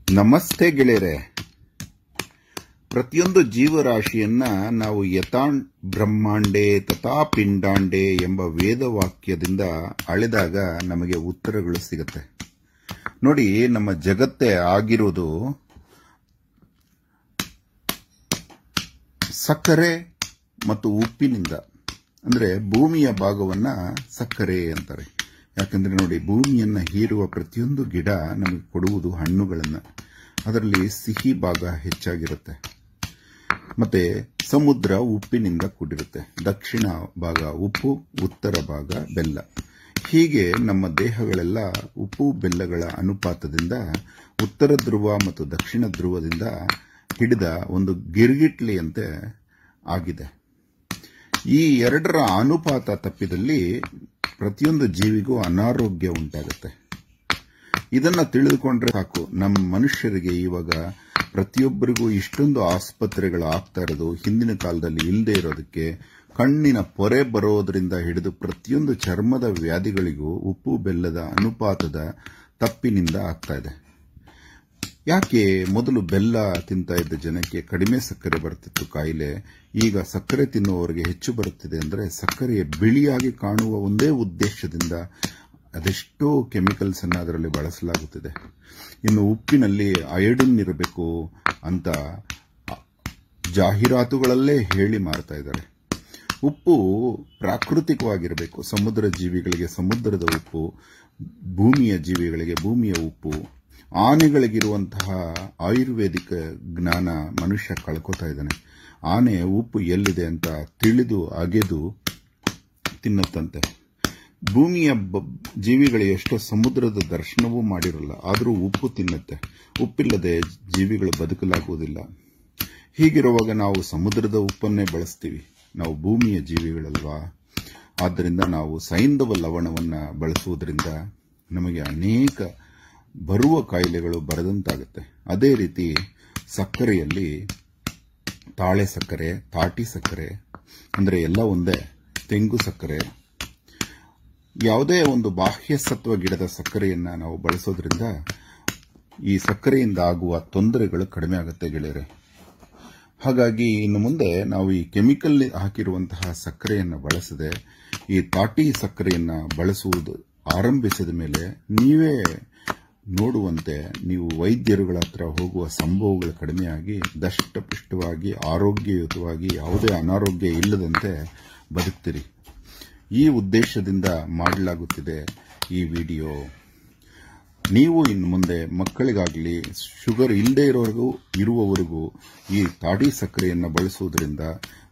ನಮಸ್ತೆ ಗೆಳೆಯರೆ. ಪ್ರತಿಯೊಂದು ಜೀವರಾಶಿಯನ್ನ ನಾವು ಯಥಾನ್ ಬ್ರಹ್ಮಾಂಡೇ ತಥಾ ಪಿಂಡಾಂಡೇ ಎಂಬ ವೇದವಾಕ್ಯದಿಂದ ಅಳೆದಾಗ ನಮಗೆ ಉತ್ತರಗಳು ಸಿಗುತ್ತೆ. ನೋಡಿ, ನಮ್ಮ ಜಗತ್ತೇ ಆಗಿರೋದು ಸಕ್ಕರೆ ಮತ್ತು ಉಪ್ಪಿನಿಂದ. ಅಂದ್ರೆ ಭೂಮಿಯ ಭಾಗವನ್ನ ಸಕ್ಕರೆ ಅಂತಾರೆ. ಯಾಕಂದ್ರೆ ನೋಡಿ, ಭೂಮಿಯನ್ನ ಹೀರುವ ಪ್ರತಿಯೊಂದು ಗಿಡ ನಮಗೆ ಕೊಡುವುದು ಹಣ್ಣುಗಳನ್ನ. ಅದರಲ್ಲಿ ಸಿಹಿ ಭಾಗ ಹೆಚ್ಚಾಗಿರುತ್ತೆ. ಮತ್ತೆ ಸಮುದ್ರ ಉಪ್ಪಿನಿಂದ ಕೂಡಿರುತ್ತೆ. ದಕ್ಷಿಣ ಭಾಗ ಉಪ್ಪು, ಉತ್ತರ ಭಾಗ ಬೆಲ್ಲ. ಹೀಗೆ ನಮ್ಮ ದೇಹಗಳೆಲ್ಲ ಉಪ್ಪು ಬೆಲ್ಲಗಳ ಅನುಪಾತದಿಂದ ಉತ್ತರ ಧ್ರುವ ಮತ್ತು ದಕ್ಷಿಣ ಧ್ರುವದಿಂದ ಹಿಡಿದ ಒಂದು ಗಿರ್ಗಿಟ್ಲಿಯಂತೆ ಆಗಿದೆ. ಈ ಎರಡರ ಅನುಪಾತ ತಪ್ಪಿದಲ್ಲಿ ಪ್ರತಿಯೊಂದು ಜೀವಿಗೂ ಅನಾರೋಗ್ಯ ಉಂಟಾಗುತ್ತೆ. ಇದನ್ನ ತಿಳಿದುಕೊಂಡ್ರೆ ಸಾಕು. ನಮ್ಮ ಮನುಷ್ಯರಿಗೆ ಇವಾಗ ಪ್ರತಿಯೊಬ್ಬರಿಗೂ ಇಷ್ಟೊಂದು ಆಸ್ಪತ್ರೆಗಳು ಆಗ್ತಾ ಇರೋದು ಹಿಂದಿನ ಕಾಲದಲ್ಲಿ ಇಲ್ಲದೆ ಇರೋದಕ್ಕೆ, ಕಣ್ಣಿನ ಪೊರೆ ಬರೋದ್ರಿಂದ ಹಿಡಿದು ಪ್ರತಿಯೊಂದು ಚರ್ಮದ ವ್ಯಾಧಿಗಳಿಗೂ ಉಪ್ಪು ಬೆಲ್ಲದ ಅನುಪಾತದ ತಪ್ಪಿನಿಂದ ಆಗ್ತಾ ಇದೆ. ಯಾಕೆ ಮೊದಲು ಬೆಲ್ಲ ತಿಂತಾ ಇದ್ದ ಜನಕ್ಕೆ ಕಡಿಮೆ ಸಕ್ಕರೆ ಬರ್ತಿತ್ತು ಕಾಯಿಲೆ, ಈಗ ಸಕ್ಕರೆ ತಿನ್ನುವವರಿಗೆ ಹೆಚ್ಚು ಬರುತ್ತಿದೆ ಅಂದ್ರೆ ಸಕ್ಕರೆಯ ಬಿಳಿಯಾಗಿ ಕಾಣುವ ಒಂದೇ ಉದ್ದೇಶದಿಂದ ಅದೆಷ್ಟೋ ಕೆಮಿಕಲ್ಸ್ ಅನ್ನು ಅದರಲ್ಲಿ ಬಳಸಲಾಗುತ್ತಿದೆ. ಇನ್ನು ಉಪ್ಪಿನಲ್ಲಿ ಅಯೋಡಿನ್ ಇರಬೇಕು ಅಂತ ಜಾಹೀರಾತುಗಳಲ್ಲೇ ಹೇಳಿ ಮಾರ್ತಾ ಇದ್ದಾರೆ. ಉಪ್ಪು ಪ್ರಾಕೃತಿಕವಾಗಿರಬೇಕು. ಸಮುದ್ರ ಜೀವಿಗಳಿಗೆ ಸಮುದ್ರದ ಉಪ್ಪು, ಭೂಮಿಯ ಜೀವಿಗಳಿಗೆ ಭೂಮಿಯ ಉಪ್ಪು. ಆನೆಗಳಿಗಿರುವಂತಹ ಆಯುರ್ವೇದಿಕ ಜ್ಞಾನ ಮನುಷ್ಯ ಕಳ್ಕೊತಾ ಇದ್ದಾನೆ. ಆನೆ ಉಪ್ಪು ಎಲ್ಲಿದೆ ಅಂತ ತಿಳಿದು ಅಗೆದು ತಿನ್ನುತ್ತಂತೆ. ಭೂಮಿಯ ಜೀವಿಗಳು ಎಷ್ಟೋ ಸಮುದ್ರದ ದರ್ಶನವೂ ಮಾಡಿರಲ್ಲ, ಆದರೂ ಉಪ್ಪು ತಿನ್ನುತ್ತೆ. ಉಪ್ಪಿಲ್ಲದೆ ಜೀವಿಗಳು ಬದುಕಲಾಗುವುದಿಲ್ಲ. ಹೀಗಿರುವಾಗ ನಾವು ಸಮುದ್ರದ ಉಪ್ಪನ್ನೇ ಬಳಸ್ತೀವಿ. ನಾವು ಭೂಮಿಯ ಜೀವಿಗಳಲ್ವಾ. ಆದ್ದರಿಂದ ನಾವು ಸೈಂಧವ ಲವಣವನ್ನು ಬಳಸುವುದರಿಂದ ನಮಗೆ ಅನೇಕ ಬರುವ ಕಾಯಿಲೆಗಳು ಬರದಂತಾಗುತ್ತೆ. ಅದೇ ರೀತಿ ಸಕ್ಕರೆಯಲ್ಲಿ ತಾಳೆ ಸಕ್ಕರೆ, ತಾಟಿ ಸಕ್ಕರೆ ಅಂದ್ರೆ ಎಲ್ಲ ಒಂದೇ, ತೆಂಗು ಸಕ್ಕರೆ, ಯಾವುದೇ ಒಂದು ಬಾಹ್ಯ ಸತ್ವ ಗಿಡದ ಸಕ್ಕರೆಯನ್ನ ನಾವು ಬಳಸೋದ್ರಿಂದ ಈ ಸಕ್ಕರೆಯಿಂದ ಆಗುವ ತೊಂದರೆಗಳು ಕಡಿಮೆ ಆಗುತ್ತೆ ಗೆಳೆಯರೆ. ಹಾಗಾಗಿ ಇನ್ನು ಮುಂದೆ ನಾವು ಈ ಕೆಮಿಕಲ್ ಹಾಕಿರುವಂತಹ ಸಕ್ಕರೆಯನ್ನು ಬಳಸದೆ ಈ ತಾಟಿ ಸಕ್ಕರೆಯನ್ನ ಬಳಸುವುದು ಆರಂಭಿಸಿದ ಮೇಲೆ ನೀವೇ ನೋಡುವಂತೆ ನೀವು ವೈದ್ಯರುಗಳ ಹತ್ರ ಹೋಗುವ ಸಂಭವಗಳು ಕಡಿಮೆಯಾಗಿ ದಷ್ಟಪುಷ್ಟವಾಗಿ ಆರೋಗ್ಯಯುತವಾಗಿ ಯಾವುದೇ ಅನಾರೋಗ್ಯ ಇಲ್ಲದಂತೆ ಬದುಕ್ತೀರಿ. ಈ ಉದ್ದೇಶದಿಂದ ಮಾಡಲಾಗುತ್ತಿದೆ ಈ ವಿಡಿಯೋ. ನೀವು ಇನ್ನು ಮುಂದೆ ಮಕ್ಕಳಿಗಾಗಲಿ ಶುಗರ್ ಇಲ್ಲದೆ ಇರುವವರೆಗೂ ಈ ತಾಡಿ ಸಕ್ಕರೆಯನ್ನು ಬಳಸುವುದರಿಂದ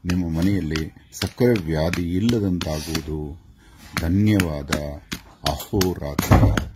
ನಿಮ್ಮ ಮನೆಯಲ್ಲಿ ಸಕ್ಕರೆ ವ್ಯಾಧಿ ಇಲ್ಲದಂತಾಗುವುದು. ಧನ್ಯವಾದ. ಅಹೋರಾತ್ರ.